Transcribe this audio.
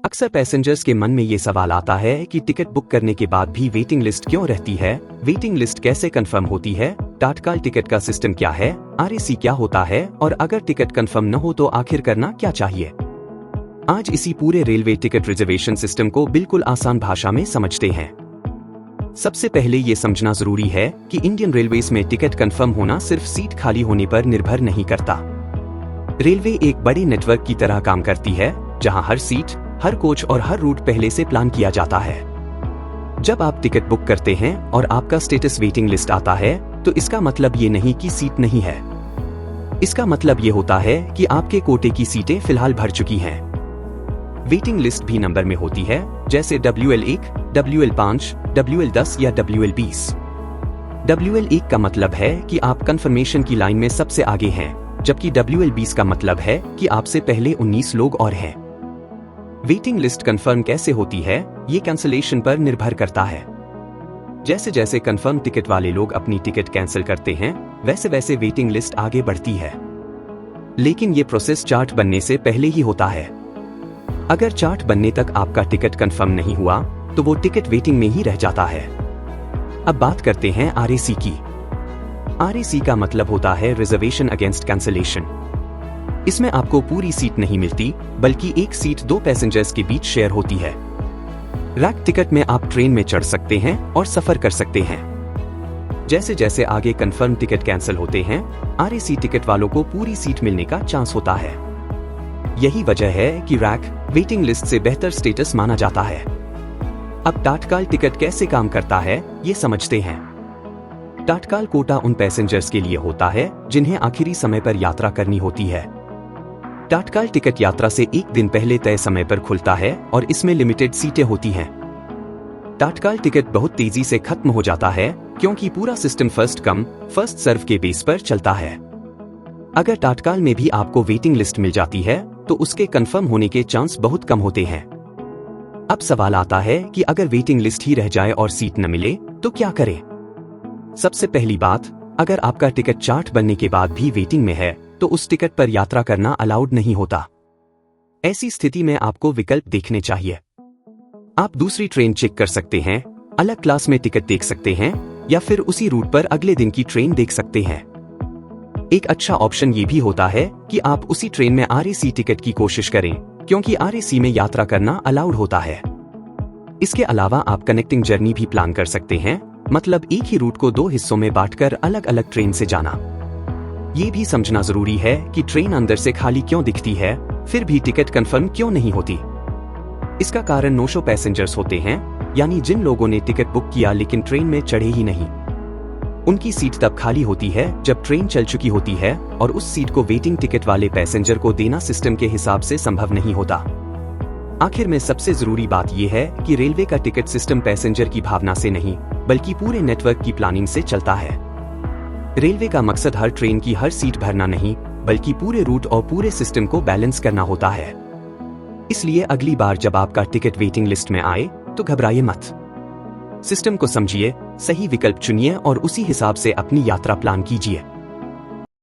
अक्सर पैसेंजर्स के मन में ये सवाल आता है कि टिकट बुक करने के बाद भी वेटिंग लिस्ट क्यों रहती है, वेटिंग लिस्ट कैसे कंफर्म होती है, तत्काल टिकट का सिस्टम क्या है, आरएसी क्या होता है और अगर टिकट कंफर्म न हो तो आखिर करना क्या चाहिए। आज इसी पूरे रेलवे टिकट रिजर्वेशन सिस्टम को बिल्कुल आसान भाषा में समझते हैं। सबसे पहले ये समझना जरूरी है कि इंडियन रेलवेज में टिकट कंफर्म होना सिर्फ सीट खाली होने पर निर्भर नहीं करता। रेलवे एक बड़े नेटवर्क की तरह काम करती है जहां हर सीट, हर कोच और हर रूट पहले से प्लान किया जाता है। जब आप टिकट बुक करते हैं और आपका स्टेटस वेटिंग लिस्ट आता है तो इसका मतलब ये नहीं कि सीट नहीं है। इसका मतलब ये होता है कि आपके कोटे की सीटें फिलहाल भर चुकी हैं। वेटिंग लिस्ट भी नंबर में होती है, जैसे WL1, WL5, WL10 या WL20। WL1 का मतलब है कि आप कंफर्मेशन की लाइन में सबसे आगे हैं, जबकि WL20 का मतलब है कि आपसे पहले 19 लोग और हैं। वेटिंग लिस्ट कंफर्म कैसे होती है, ये कैंसलेशन पर निर्भर करता है। जैसे जैसे कंफर्म टिकट वाले लोग अपनी टिकट कैंसिल करते हैं, वैसे वैसे वेटिंग लिस्ट आगे बढ़ती है। लेकिन ये प्रोसेस चार्ट बनने से पहले ही होता है। अगर चार्ट बनने तक आपका टिकट कंफर्म नहीं हुआ तो वो टिकट वेटिंग में ही रह जाता है। अब बात करते हैं आरएसी की। आरएसी का मतलब होता है रिजर्वेशन अगेंस्ट कैंसलेशन। इसमें आपको पूरी सीट नहीं मिलती, बल्कि एक सीट दो पैसेंजर्स के बीच शेयर होती है। रैक टिकट में आप ट्रेन में चढ़ सकते हैं और सफर कर सकते हैं। जैसे जैसे आगे कंफर्म टिकट कैंसिल होते हैं, आरएसी टिकट वालों को पूरी सीट मिलने का चांस होता है। यही वजह है कि रैक वेटिंग लिस्ट से बेहतर स्टेटस माना जाता है। अब तत्काल टिकट कैसे काम करता है, ये समझते हैं। तत्काल कोटा उन पैसेंजर्स के लिए होता है जिन्हें आखिरी समय पर यात्रा करनी होती है। तत्काल टिकट यात्रा से एक दिन पहले तय समय पर खुलता है और इसमें लिमिटेड सीटें होती हैं। तत्काल टिकट बहुत तेजी से खत्म हो जाता है क्योंकि पूरा system first come first serve के बेस पर चलता है। अगर तत्काल में भी आपको वेटिंग लिस्ट मिल जाती है तो उसके कंफर्म होने के चांस बहुत कम होते हैं। अब सवाल आता है कि अगर वेटिंग लिस्ट ही रह जाए और सीट न मिले तो क्या करें। सबसे पहली बात, अगर आपका टिकट चार्ट बनने के बाद भी वेटिंग में है तो उस टिकट पर यात्रा करना अलाउड नहीं होता। ऐसी स्थिति में आपको विकल्प देखने चाहिए। आप दूसरी ट्रेन चेक कर सकते हैं, अलग क्लास में टिकट देख सकते हैं या फिर उसी रूट पर अगले दिन की ट्रेन देख सकते हैं। एक अच्छा ऑप्शन ये भी होता है कि आप उसी ट्रेन में आरएसी टिकट की कोशिश करें, क्योंकि आरएसी में यात्रा करना अलाउड होता है। इसके अलावा आप कनेक्टिंग जर्नी भी प्लान कर सकते हैं, मतलब एक ही रूट को दो हिस्सों में बांटकर अलग अलग ट्रेन से जाना। ये भी समझना जरूरी है कि ट्रेन अंदर से खाली क्यों दिखती है, फिर भी टिकट कंफर्म क्यों नहीं होती। इसका कारण नो शो पैसेंजर्स होते हैं, यानी जिन लोगों ने टिकट बुक किया लेकिन ट्रेन में चढ़े ही नहीं। उनकी सीट तब खाली होती है जब ट्रेन चल चुकी होती है और उस सीट को वेटिंग टिकट वाले पैसेंजर को देना सिस्टम के हिसाब से संभव नहीं होता। आखिर में सबसे जरूरी बात यह है कि रेलवे का टिकट सिस्टम पैसेंजर की भावना से नहीं, बल्कि पूरे नेटवर्क की प्लानिंग से चलता है। रेलवे का मकसद हर ट्रेन की हर सीट भरना नहीं, बल्कि पूरे रूट और पूरे सिस्टम को बैलेंस करना होता है। इसलिए अगली बार जब आपका टिकट वेटिंग लिस्ट में आए तो घबराइए मत। सिस्टम को समझिए, सही विकल्प चुनिए और उसी हिसाब से अपनी यात्रा प्लान कीजिए।